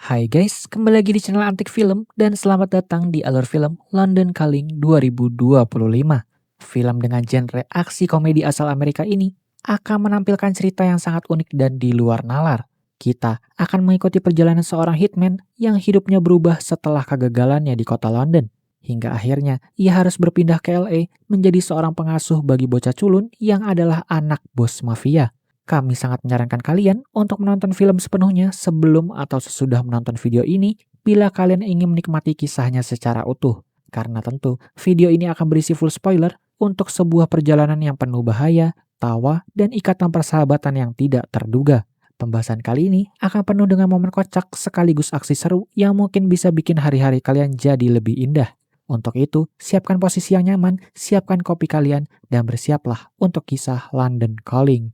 Hai guys, kembali lagi di channel Antik Film dan selamat datang di alur film London Calling 2025. Film dengan genre aksi komedi asal Amerika ini akan menampilkan cerita yang sangat unik dan di luar nalar. Kita akan mengikuti perjalanan seorang hitman yang hidupnya berubah setelah kegagalannya di kota London. Hingga akhirnya ia harus berpindah ke LA menjadi seorang pengasuh bagi bocah culun yang adalah anak bos mafia. Kami sangat menyarankan kalian untuk menonton film sepenuhnya sebelum atau sesudah menonton video ini bila kalian ingin menikmati kisahnya secara utuh. Karena tentu video ini akan berisi full spoiler untuk sebuah perjalanan yang penuh bahaya, tawa, dan ikatan persahabatan yang tidak terduga. Pembahasan kali ini akan penuh dengan momen kocak sekaligus aksi seru yang mungkin bisa bikin hari-hari kalian jadi lebih indah. Untuk itu, siapkan posisi yang nyaman, siapkan kopi kalian, dan bersiaplah untuk kisah London Calling.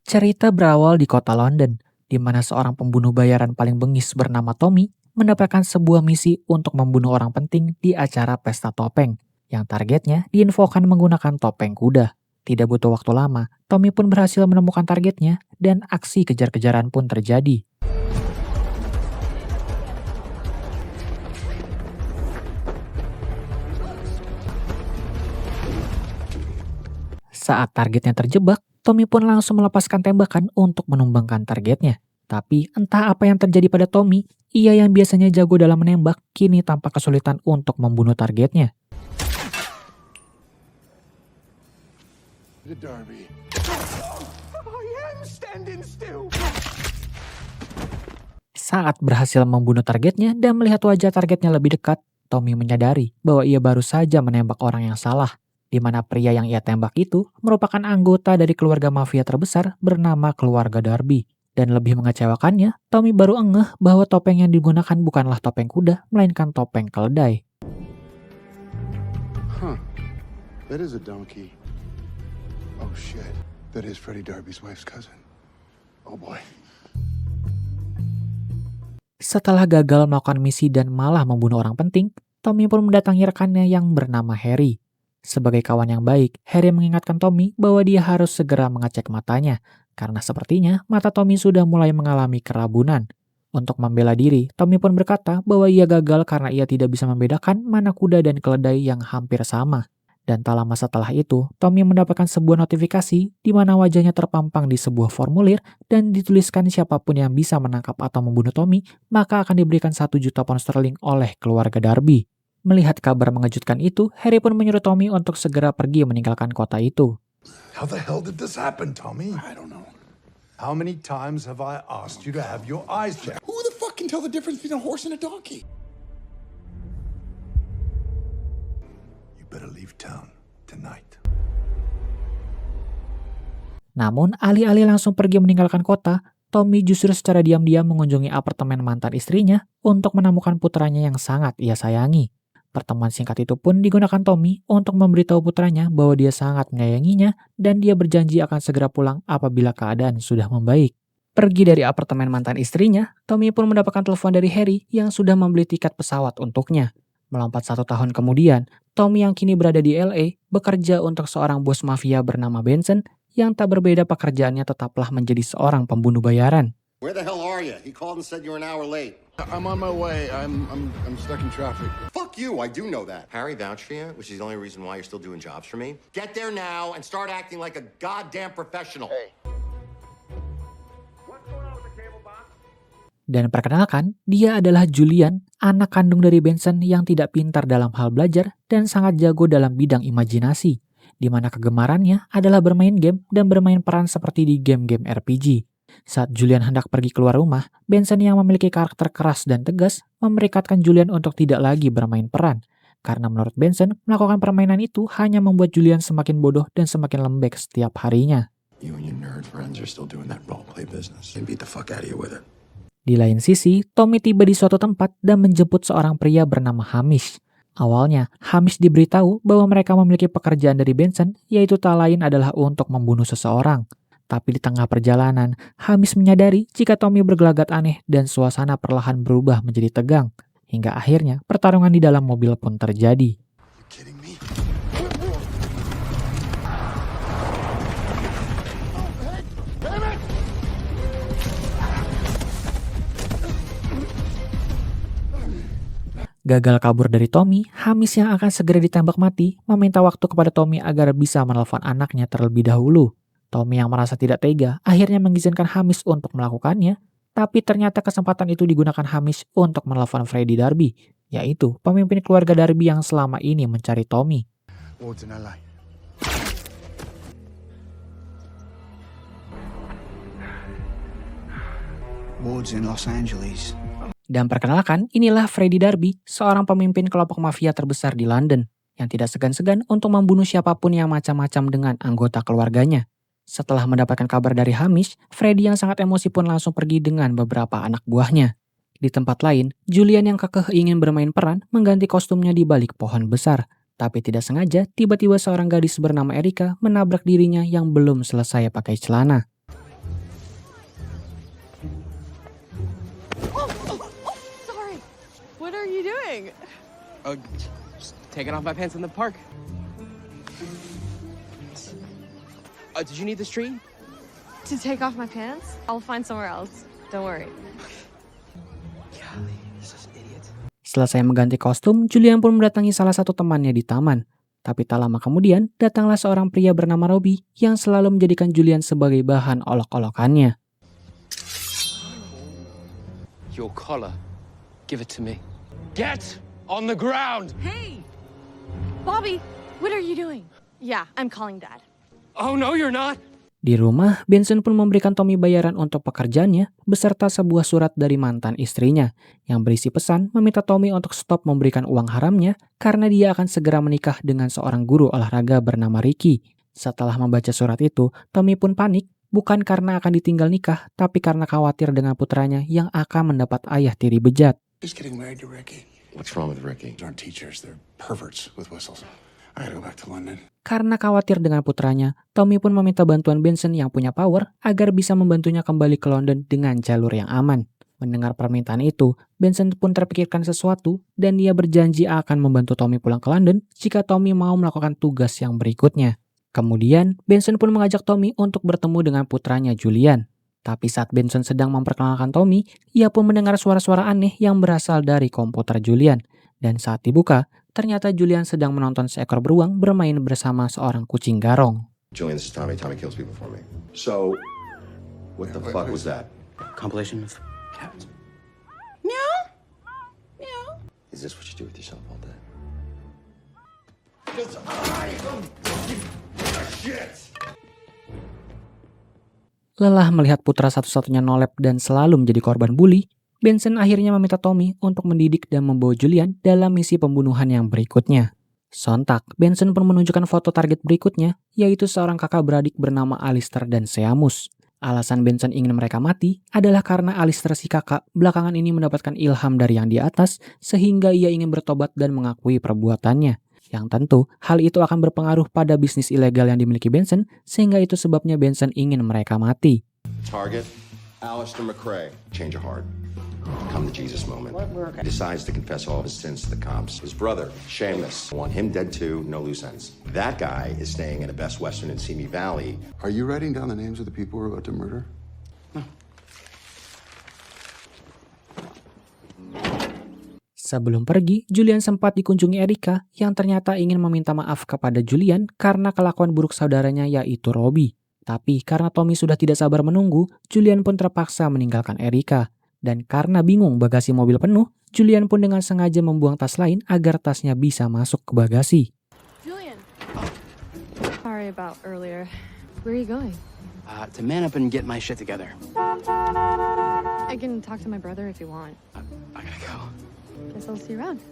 Cerita berawal di kota London, di mana seorang pembunuh bayaran paling bengis bernama Tommy mendapatkan sebuah misi untuk membunuh orang penting di acara pesta topeng, yang targetnya diinfokan menggunakan topeng kuda. Tidak butuh waktu lama, Tommy pun berhasil menemukan targetnya dan aksi kejar-kejaran pun terjadi. Saat targetnya terjebak, Tommy pun langsung melepaskan tembakan untuk menumbangkan targetnya. Tapi entah apa yang terjadi pada Tommy, ia yang biasanya jago dalam menembak, kini tampak kesulitan untuk membunuh targetnya. Saat berhasil membunuh targetnya dan melihat wajah targetnya lebih dekat, Tommy menyadari bahwa ia baru saja menembak orang yang salah, di mana pria yang ia tembak itu merupakan anggota dari keluarga mafia terbesar bernama keluarga Darby. Dan lebih mengecewakannya, Tommy baru ngeh bahwa topeng yang digunakan bukanlah topeng kuda, melainkan topeng keledai. That is a donkey. Oh shit, that is Freddie Darby's wife's cousin. Oh boy. Setelah gagal melakukan misi dan malah membunuh orang penting, Tommy pun mendatangi rekannya yang bernama Harry. Sebagai kawan yang baik, Harry mengingatkan Tommy bahwa dia harus segera mengecek matanya, karena sepertinya mata Tommy sudah mulai mengalami kerabunan. Untuk membela diri, Tommy pun berkata bahwa ia gagal karena ia tidak bisa membedakan mana kuda dan keledai yang hampir sama. Dan tak lama setelah itu, Tommy mendapatkan sebuah notifikasi di mana wajahnya terpampang di sebuah formulir dan dituliskan siapapun yang bisa menangkap atau membunuh Tommy, maka akan diberikan 1 juta pound sterling oleh keluarga Darby. Melihat kabar mengejutkan itu, Harry pun menyuruh Tommy untuk segera pergi meninggalkan kota itu. How the hell did this happen, Tommy? I don't know. How many times have I asked you to have your eyes checked? Who the fuck can tell the difference between a horse and a donkey? You better leave town tonight. Namun, alih-alih langsung pergi meninggalkan kota, Tommy justru secara diam-diam mengunjungi apartemen mantan istrinya untuk menemukan putranya yang sangat ia sayangi. Pertemuan singkat itu pun digunakan Tommy untuk memberitahu putranya bahwa dia sangat menyayanginya dan dia berjanji akan segera pulang apabila keadaan sudah membaik. Pergi dari apartemen mantan istrinya, Tommy pun mendapatkan telepon dari Harry yang sudah membeli tiket pesawat untuknya. Melompat 1 tahun kemudian, Tommy yang kini berada di LA bekerja untuk seorang bos mafia bernama Benson yang tak berbeda pekerjaannya tetaplah menjadi seorang pembunuh bayaran. Where the hell are you? He called and said you're an hour late. I'm on my way. I'm stuck in traffic. Fuck you, I do know that. Harry vouched for you, which is the only reason why you're still doing jobs for me. Get there now and start acting like a goddamn professional. Hey. What's going on with the cable box? Dan perkenalkan, dia adalah Julian, anak kandung dari Benson yang tidak pintar dalam hal belajar dan sangat jago dalam bidang imajinasi, di mana kegemarannya adalah bermain game dan bermain peran seperti di game-game RPG. Saat Julian hendak pergi keluar rumah, Benson yang memiliki karakter keras dan tegas memerikatkan Julian untuk tidak lagi bermain peran. Karena menurut Benson, melakukan permainan itu hanya membuat Julian semakin bodoh dan semakin lembek setiap harinya. You and your nerd friends are still doing that role play business. And beat the fuck out of you with it. Di lain sisi, Tommy tiba di suatu tempat dan menjemput seorang pria bernama Hamish. Awalnya, Hamish diberitahu bahwa mereka memiliki pekerjaan dari Benson, yaitu tak lain adalah untuk membunuh seseorang. Tapi di tengah perjalanan, Hamish menyadari jika Tommy bergelagat aneh dan suasana perlahan berubah menjadi tegang. Hingga akhirnya pertarungan di dalam mobil pun terjadi. Gagal kabur dari Tommy, Hamis yang akan segera ditembak mati meminta waktu kepada Tommy agar bisa menelpon anaknya terlebih dahulu. Tommy yang merasa tidak tega akhirnya mengizinkan Hamis untuk melakukannya, tapi ternyata kesempatan itu digunakan Hamis untuk menelpon Freddy Darby, yaitu pemimpin keluarga Darby yang selama ini mencari Tommy. Ward's in LA. Ward's in Los Angeles. Dan perkenalkan, inilah Freddy Darby, seorang pemimpin kelompok mafia terbesar di London, yang tidak segan-segan untuk membunuh siapapun yang macam-macam dengan anggota keluarganya. Setelah mendapatkan kabar dari Hamish, Freddy yang sangat emosi pun langsung pergi dengan beberapa anak buahnya. Di tempat lain, Julian yang kekeh ingin bermain peran mengganti kostumnya di balik pohon besar. Tapi tidak sengaja, tiba-tiba seorang gadis bernama Erika menabrak dirinya yang belum selesai pakai celana. Sorry. What are you doing? Just taking off my pants in the park. Did you need this tree? To take off my pants? I'll find somewhere else. Don't worry. Golly, this is idiot. Selesai mengganti kostum, Julian pun mendatangi salah satu temannya di taman. Tapi tak lama kemudian, datanglah seorang pria bernama Robbie yang selalu menjadikan Julian sebagai bahan olok-olokannya. Your collar. Give it to me. Get on the ground! Hey! Bobby, what are you doing? Yeah, I'm calling Dad. Oh, no, you're not! Di rumah, Benson pun memberikan Tommy bayaran untuk pekerjaannya beserta sebuah surat dari mantan istrinya yang berisi pesan meminta Tommy untuk stop memberikan uang haramnya karena dia akan segera menikah dengan seorang guru olahraga bernama Ricky. Setelah membaca surat itu, Tommy pun panik bukan karena akan ditinggal nikah tapi karena khawatir dengan putranya yang akan mendapat ayah tiri bejat. He's getting married to Ricky. What's wrong with Ricky? These aren't teachers, they're perverts with whistles. I gotta go back to London. Karena khawatir dengan putranya, Tommy pun meminta bantuan Benson yang punya power agar bisa membantunya kembali ke London dengan jalur yang aman. Mendengar permintaan itu, Benson pun terpikirkan sesuatu dan dia berjanji akan membantu Tommy pulang ke London jika Tommy mau melakukan tugas yang berikutnya. Kemudian, Benson pun mengajak Tommy untuk bertemu dengan putranya Julian. Tapi saat Benson sedang memperkenalkan Tommy, ia pun mendengar suara-suara aneh yang berasal dari komputer Julian. Dan saat dibuka, ternyata Julian sedang menonton seekor beruang bermain bersama seorang kucing garong. Julian, this is Tommy. Tommy kills people for me. So, what the fuck was that? Compilation of cats. Meow? Meow? Is this what you do with yourself all day? Lelah melihat putra satu-satunya nolep dan selalu menjadi korban bully, Benson akhirnya meminta Tommy untuk mendidik dan membawa Julian dalam misi pembunuhan yang berikutnya. Sontak, Benson pun menunjukkan foto target berikutnya, yaitu seorang kakak beradik bernama Alistair dan Seamus. Alasan Benson ingin mereka mati adalah karena Alistair si kakak belakangan ini mendapatkan ilham dari yang di atas, sehingga ia ingin bertobat dan mengakui perbuatannya. Yang tentu, hal itu akan berpengaruh pada bisnis ilegal yang dimiliki Benson, sehingga itu sebabnya Benson ingin mereka mati. Target, Alistair McRae. Change of heart. Come to Jesus moment. He decides to confess all of his sins to the cops. His brother, Seamus, want him dead too, no loose ends. That guy is staying in a Best Western in Simi Valley. Are you writing down the names of the people we're about to murder? Sebelum pergi, Julian sempat dikunjungi Erika yang ternyata ingin meminta maaf kepada Julian karena kelakuan buruk saudaranya yaitu Robbie. Tapi karena Tommy sudah tidak sabar menunggu, Julian pun terpaksa meninggalkan Erika. Dan karena bingung bagasi mobil penuh, Julian pun dengan sengaja membuang tas lain agar tasnya bisa masuk ke bagasi. Julian. Sorry about earlier. Where are you going? To man up and get my shit together. I can talk to my brother if you want. I gotta go. Guess I'll see you around.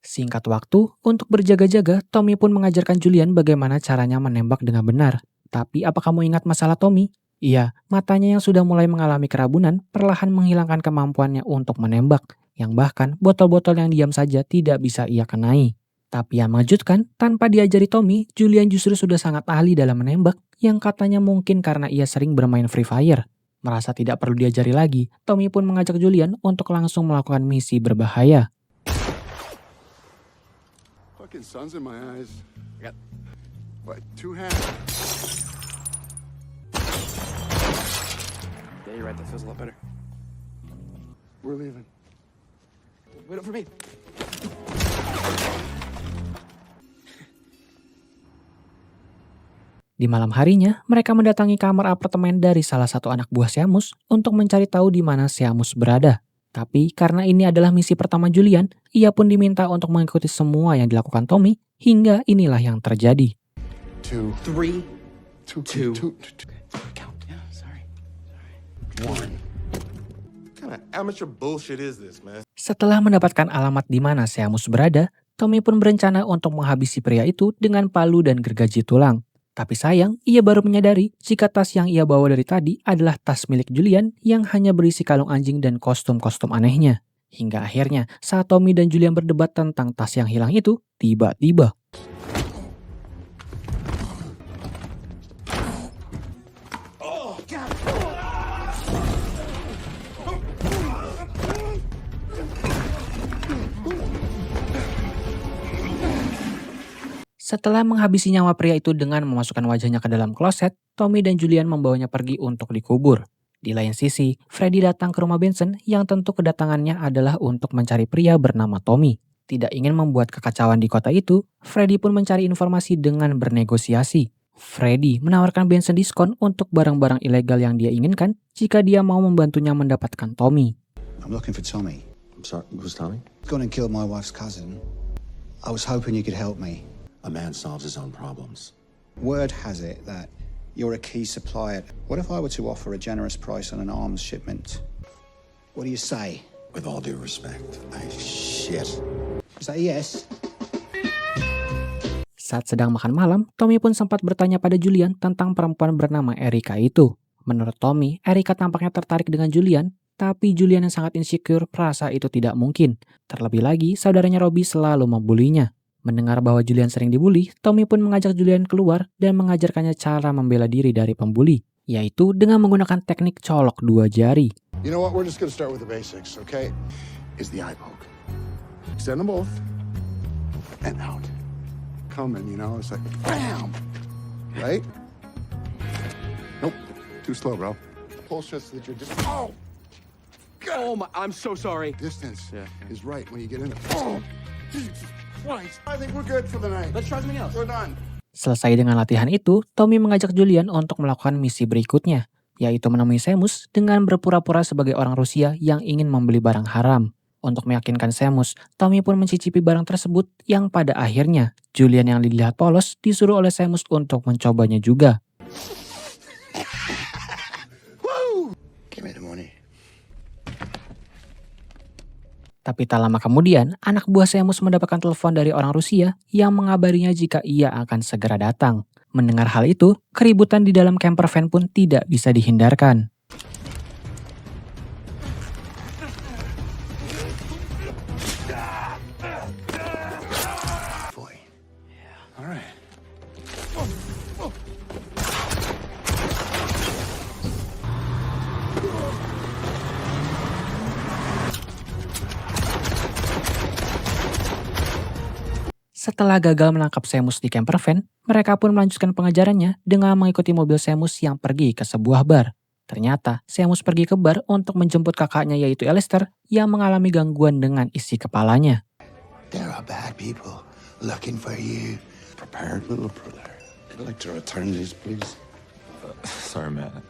Singkat waktu, untuk berjaga-jaga, Tommy pun mengajarkan Julian bagaimana caranya menembak dengan benar. Tapi apa kamu ingat masalah Tommy? Iya, matanya yang sudah mulai mengalami kerabunan perlahan menghilangkan kemampuannya untuk menembak, yang bahkan botol-botol yang diam saja tidak bisa ia kenai. Tapi yang mengejutkan, tanpa diajari Tommy, Julian justru sudah sangat ahli dalam menembak, yang katanya mungkin karena ia sering bermain Free Fire. Merasa tidak perlu diajari lagi, Tommy pun mengajak Julian untuk langsung melakukan misi berbahaya. Fucking sun's in my eyes. I got What, 2 hands? Yeah, you're right. That feels a lot better. We're leaving. Wait up for me. Di malam harinya, mereka mendatangi kamar apartemen dari salah satu anak buah Seamus untuk mencari tahu di mana Seamus berada. Tapi karena ini adalah misi pertama Julian, ia pun diminta untuk mengikuti semua yang dilakukan Tommy, hingga inilah yang terjadi. 2, 3, 2, 2. count. Yeah, sorry. 1. What kind of amateur bullshit is this, man? Setelah mendapatkan alamat di mana Seamus berada, Tommy pun berencana untuk menghabisi pria itu dengan palu dan gergaji tulang. Tapi sayang, ia baru menyadari jika tas yang ia bawa dari tadi adalah tas milik Julian yang hanya berisi kalung anjing dan kostum-kostum anehnya. Hingga akhirnya, saat Tommy dan Julian berdebat tentang tas yang hilang itu, tiba-tiba setelah menghabisi nyawa pria itu dengan memasukkan wajahnya ke dalam kloset, Tommy dan Julian membawanya pergi untuk dikubur. Di lain sisi, Freddy datang ke rumah Benson yang tentu kedatangannya adalah untuk mencari pria bernama Tommy. Tidak ingin membuat kekacauan di kota itu, Freddy pun mencari informasi dengan bernegosiasi. Freddy menawarkan Benson diskon untuk barang-barang ilegal yang dia inginkan jika dia mau membantunya mendapatkan Tommy. I'm looking for Tommy. I'm sorry, who's Tommy? He's gone and killed my wife's cousin. I was hoping you could help me. A man solves his own problems. Word has it that you're a key supplier. What if I were to offer a generous price on an arms shipment? What do you say? With all due respect, shit. Is that a yes? Saat sedang makan malam, Tommy pun sempat bertanya pada Julian tentang perempuan bernama Erika itu. Menurut Tommy, Erika tampaknya tertarik dengan Julian, tapi Julian yang sangat insecure merasa itu tidak mungkin. Terlebih lagi, saudaranya Robbie selalu membulinya. Mendengar bahwa Julian sering dibully, Tommy pun mengajak Julian keluar dan mengajarkannya cara membela diri dari pembuli, yaitu dengan menggunakan teknik colok 2 jari. You know what? We're just gonna start with the basics, okay? Is the eye poke. Extend them both. And out. Coming, you know, it's like, BAM! Right? Nope. Too slow, bro. Pull just so that you're just, oh! Oh my! I'm so sorry. Distance Yeah. is right when you get in it. Oh! Jesus Christ. I think we're good for the night. Let's try something else. We're done. Selesai dengan latihan itu, Tommy mengajak Julian untuk melakukan misi berikutnya, yaitu menemui Seamus dengan berpura-pura sebagai orang Rusia yang ingin membeli barang haram. Untuk meyakinkan Seamus, Tommy pun mencicipi barang tersebut yang pada akhirnya Julian yang dilihat polos disuruh oleh Seamus untuk mencobanya juga. Give me the money. Tapi tak lama kemudian, anak buah Seamus mendapatkan telepon dari orang Rusia yang mengabarinya jika ia akan segera datang. Mendengar hal itu, keributan di dalam camper van pun tidak bisa dihindarkan. Boy. All right. Setelah gagal menangkap Seamus di camper van, mereka pun melanjutkan pengejarannya dengan mengikuti mobil Seamus yang pergi ke sebuah bar. Ternyata, Seamus pergi ke bar untuk menjemput kakaknya yaitu Alistair yang mengalami gangguan dengan isi kepalanya. There are bad people looking for you. Prepared, little brother. I'd like to return these, please. Sorry, man.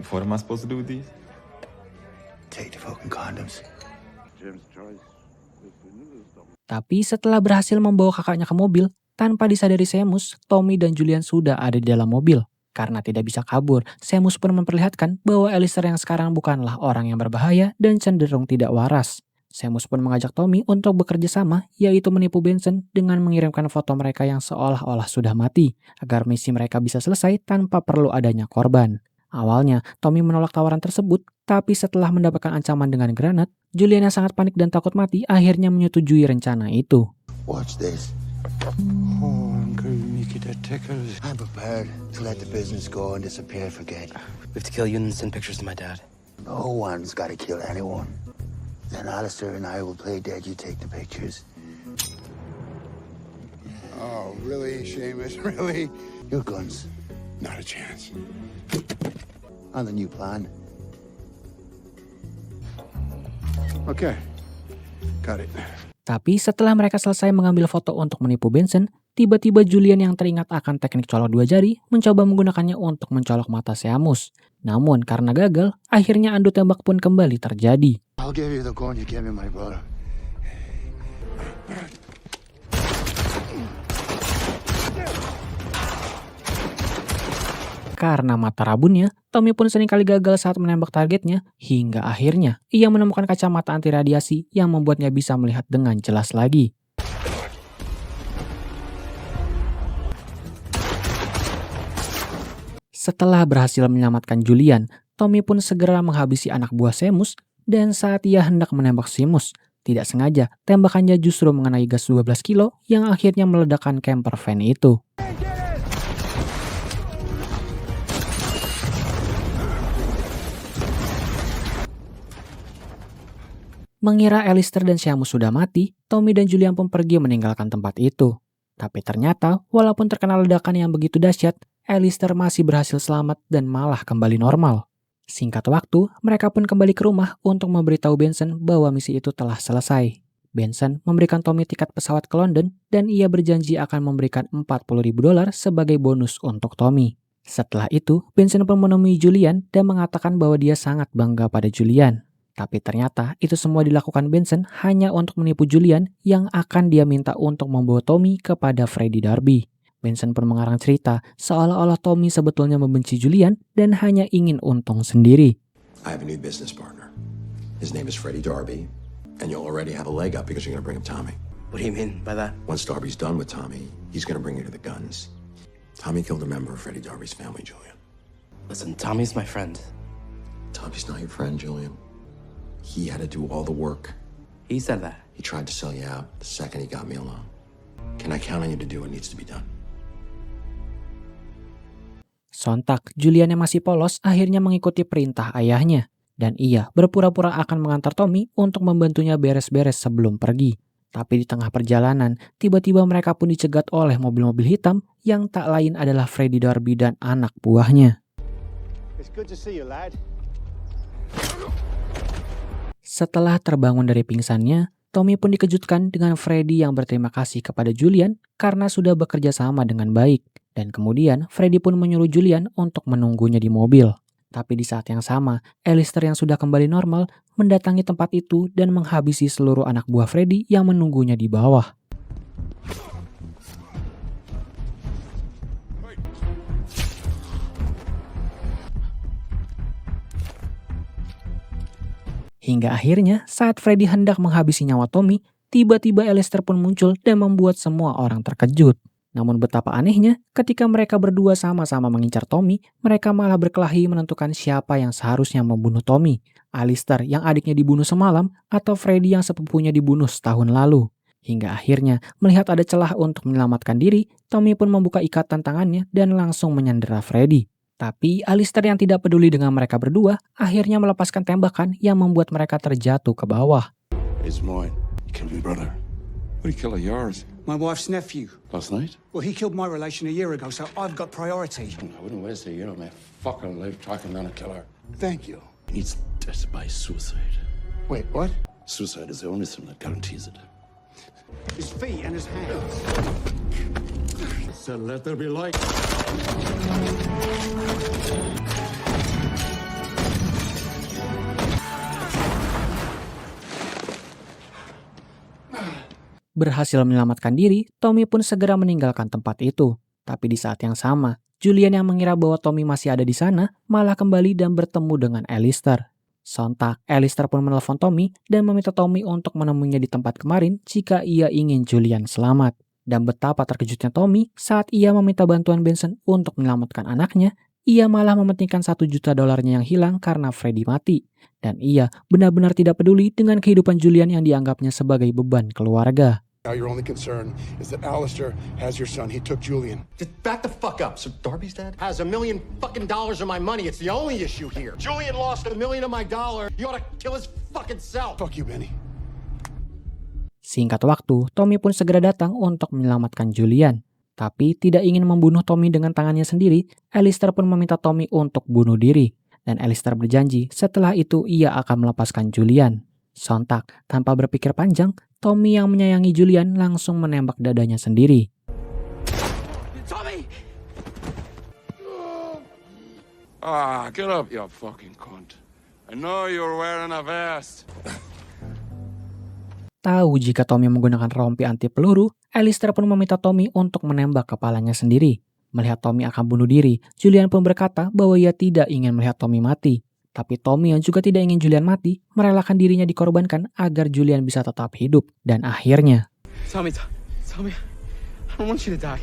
What am I supposed to do with these? Take the fucking condoms. Tapi setelah berhasil membawa kakaknya ke mobil, tanpa disadari Seamus, Tommy dan Julian sudah ada di dalam mobil. Karena tidak bisa kabur, Seamus pun memperlihatkan bahwa Alistair yang sekarang bukanlah orang yang berbahaya dan cenderung tidak waras. Seamus pun mengajak Tommy untuk bekerja sama, yaitu menipu Benson dengan mengirimkan foto mereka yang seolah-olah sudah mati, agar misi mereka bisa selesai tanpa perlu adanya korban. Awalnya, Tommy menolak tawaran tersebut, tapi setelah mendapatkan ancaman dengan granat, Julian yang sangat panik dan takut mati akhirnya menyetujui rencana itu. Watch this. Oh, I'm gonna make it a tickles. I'm prepared to let the business go and disappear, forget. We have to kill you and send pictures to my dad. No one's gotta kill anyone. Then Alistair and I will play dead, you take the pictures. Oh, really, Seamus? Really? Your guns? Not a chance. On the new plan, Okay. Got it. Tapi setelah mereka selesai mengambil foto untuk menipu Benson, tiba-tiba Julian yang teringat akan teknik colok dua jari mencoba menggunakannya untuk mencolok mata Seamus. Namun karena gagal, akhirnya adu tembak pun kembali terjadi. I'll give you the gun you gave me, my brother. Karena mata rabunnya, Tommy pun seringkali gagal saat menembak targetnya, hingga akhirnya ia menemukan kacamata anti radiasi yang membuatnya bisa melihat dengan jelas lagi. Setelah berhasil menyelamatkan Julian, Tommy pun segera menghabisi anak buah Seamus, dan saat ia hendak menembak Seamus, tidak sengaja tembakannya justru mengenai gas 12 kilo yang akhirnya meledakkan camper van itu. Mengira Alistair dan Seamus sudah mati, Tommy dan Julian pun pergi meninggalkan tempat itu. Tapi ternyata, walaupun terkena ledakan yang begitu dahsyat, Alistair masih berhasil selamat dan malah kembali normal. Singkat waktu, mereka pun kembali ke rumah untuk memberitahu Benson bahwa misi itu telah selesai. Benson memberikan Tommy tiket pesawat ke London dan ia berjanji akan memberikan $40.000 sebagai bonus untuk Tommy. Setelah itu, Benson pun menemui Julian dan mengatakan bahwa dia sangat bangga pada Julian. Tapi ternyata itu semua dilakukan Benson hanya untuk menipu Julian yang akan dia minta untuk membawa Tommy kepada Freddie Darby. Benson pun mengarang cerita seolah-olah Tommy sebetulnya membenci Julian dan hanya ingin untung sendiri. I have a new business partner. His name is Freddie Darby, and you'll already have a leg up because you're going to bring him Tommy. What do you mean by that? Once Darby's done with Tommy, he's going to bring you to the guns. Tommy killed a member of Freddie Darby's family, Julian. Listen, Tommy's my friend. Tommy's not your friend, Julian. He had to do all the work. He said that. He tried to sell you out the second he got me alone. Can I count on you to do what needs to be done? Sontak, Julian yang masih polos akhirnya mengikuti perintah ayahnya. Dan ia berpura-pura akan mengantar Tommy untuk membantunya beres-beres sebelum pergi. Tapi di tengah perjalanan, tiba-tiba mereka pun dicegat oleh mobil-mobil hitam yang tak lain adalah Freddie Darby dan anak buahnya. It's good to see you, lad. Setelah terbangun dari pingsannya, Tommy pun dikejutkan dengan Freddie yang berterima kasih kepada Julian karena sudah bekerja sama dengan baik. Dan kemudian Freddie pun menyuruh Julian untuk menunggunya di mobil. Tapi di saat yang sama, Alistair yang sudah kembali normal mendatangi tempat itu dan menghabisi seluruh anak buah Freddie yang menunggunya di bawah. Hingga akhirnya saat Freddie hendak menghabisi nyawa Tommy, tiba-tiba Alistair pun muncul dan membuat semua orang terkejut. Namun betapa anehnya, ketika mereka berdua sama-sama mengincar Tommy, mereka malah berkelahi menentukan siapa yang seharusnya membunuh Tommy. Alistair yang adiknya dibunuh semalam atau Freddie yang sepupunya dibunuh setahun lalu. Hingga akhirnya melihat ada celah untuk menyelamatkan diri, Tommy pun membuka ikatan tangannya dan langsung menyandera Freddie. Tapi Alistair yang tidak peduli dengan mereka berdua akhirnya melepaskan tembakan yang membuat mereka terjatuh ke bawah. It's mine. You killed my brother. What did you kill of yours? My wife's nephew. Last night? Well, he killed my relation a year ago, so I've got priority. I wouldn't waste a year of my fucking life tracking down a killer. Thank you. He needs death by suicide. Wait, what? Suicide is the only thing that guarantees it. His feet and his hands. So let there be light. Berhasil menyelamatkan diri, Tommy pun segera meninggalkan tempat itu. Tapi di saat yang sama, Julian yang mengira bahwa Tommy masih ada di sana, malah kembali dan bertemu dengan Alistair. Sontak, Alistair pun menelpon Tommy dan meminta Tommy untuk menemuinya di tempat kemarin jika ia ingin Julian selamat. Dan betapa terkejutnya Tommy saat ia meminta bantuan Benson untuk menyelamatkan anaknya, ia malah mementingkan $1 juta yang hilang karena Freddie mati. Dan ia benar-benar tidak peduli dengan kehidupan Julian yang dianggapnya sebagai beban keluarga. Now your only concern is that Alistair has your son. He took Julian. Just back the fuck up. So Darby's dead? Has $1 million fucking of my money. It's the only issue here. Julian lost $1 million of my dollar. You ought to kill his fucking self. Fuck you, Benny. Singkat waktu, Tommy pun segera datang untuk menyelamatkan Julian. Tapi tidak ingin membunuh Tommy dengan tangannya sendiri, Alistair pun meminta Tommy untuk bunuh diri. Dan Alistair berjanji setelah itu ia akan melepaskan Julian. Sontak, tanpa berpikir panjang, Tommy yang menyayangi Julian langsung menembak dadanya sendiri. Tommy! Get up, you fucking cunt. I know you're wearing a vest. Tahu jika Tommy menggunakan rompi anti peluru, Alistair pun meminta Tommy untuk menembak kepalanya sendiri. Melihat Tommy akan bunuh diri, Julian pun berkata bahwa ia tidak ingin melihat Tommy mati. Tapi Tommy yang juga tidak ingin Julian mati, merelakan dirinya dikorbankan agar Julian bisa tetap hidup. Dan akhirnya... Tommy, I don't want you to die.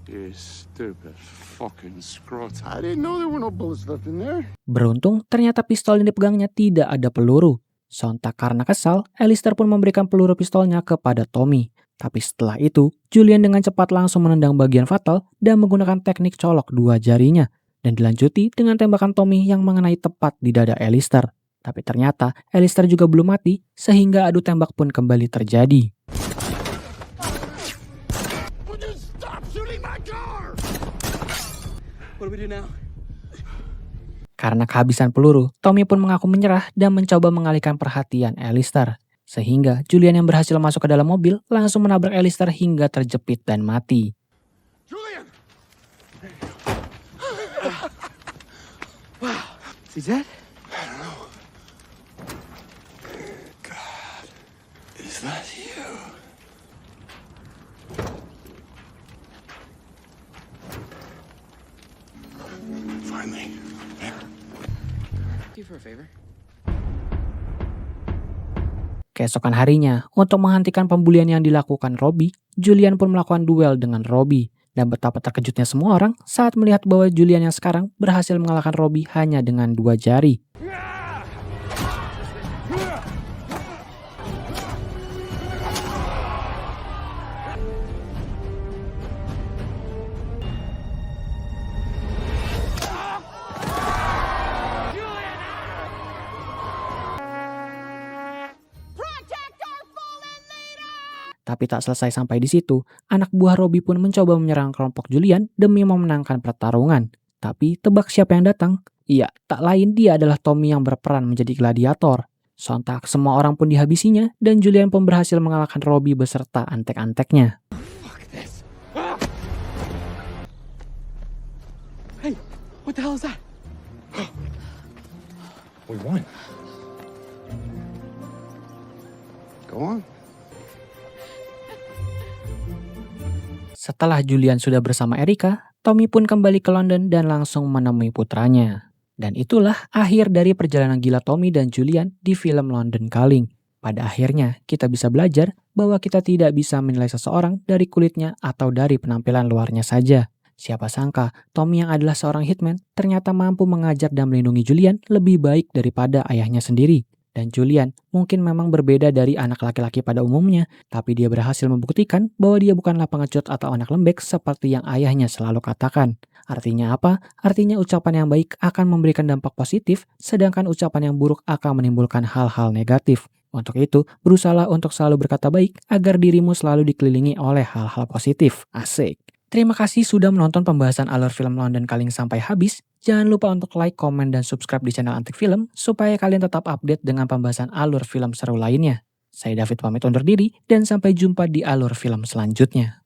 You stupid fucking scrot. I didn't know there were no bullets left in there. Beruntung, ternyata pistol yang dipegangnya tidak ada peluru. Sontak karena kesal, Alistair pun memberikan peluru pistolnya kepada Tommy. Tapi setelah itu, Julian dengan cepat langsung menendang bagian fatal dan menggunakan teknik colok dua jarinya. Dan dilanjuti dengan tembakan Tommy yang mengenai tepat di dada Alistair. Tapi ternyata Alistair juga belum mati, sehingga adu tembak pun kembali terjadi. Would you stop shooting my car? What do we do now? Karena kehabisan peluru, Tommy pun mengaku menyerah dan mencoba mengalihkan perhatian Alistair. Sehingga Julian yang berhasil masuk ke dalam mobil langsung menabrak Alistair hingga terjepit dan mati. Julian! Wow. Is he dead? I don't know. God, is that you? Finally. There. You for a favor? Keesokan harinya, untuk menghentikan pembulian yang dilakukan Robbie, Julian pun melakukan duel dengan Robbie. Dan betapa terkejutnya semua orang saat melihat bahwa Julian yang sekarang berhasil mengalahkan Robbie hanya dengan 2 jari. Tapi tak selesai sampai di situ, anak buah Robbie pun mencoba menyerang kelompok Julian demi memenangkan pertarungan. Tapi tebak siapa yang datang? Iya, tak lain dia adalah Tommy yang berperan menjadi gladiator. Sontak semua orang pun dihabisinya dan Julian pun berhasil mengalahkan Robbie beserta antek-anteknya. Hey, what the hell is that? We won. Go on. Setelah Julian sudah bersama Erica, Tommy pun kembali ke London dan langsung menemui putranya. Dan itulah akhir dari perjalanan gila Tommy dan Julian di film London Calling. Pada akhirnya, kita bisa belajar bahwa kita tidak bisa menilai seseorang dari kulitnya atau dari penampilan luarnya saja. Siapa sangka, Tommy yang adalah seorang hitman ternyata mampu mengajar dan melindungi Julian lebih baik daripada ayahnya sendiri. Dan Julian mungkin memang berbeda dari anak laki-laki pada umumnya, tapi dia berhasil membuktikan bahwa dia bukanlah pengecut atau anak lembek seperti yang ayahnya selalu katakan. Artinya apa? Artinya ucapan yang baik akan memberikan dampak positif, sedangkan ucapan yang buruk akan menimbulkan hal-hal negatif. Untuk itu, berusahalah untuk selalu berkata baik agar dirimu selalu dikelilingi oleh hal-hal positif. Asik. Terima kasih sudah menonton pembahasan alur film London Calling sampai habis. Jangan lupa untuk like, komen, dan subscribe di channel Antik Film supaya kalian tetap update dengan pembahasan alur film seru lainnya. Saya David pamit undur diri dan sampai jumpa di alur film selanjutnya.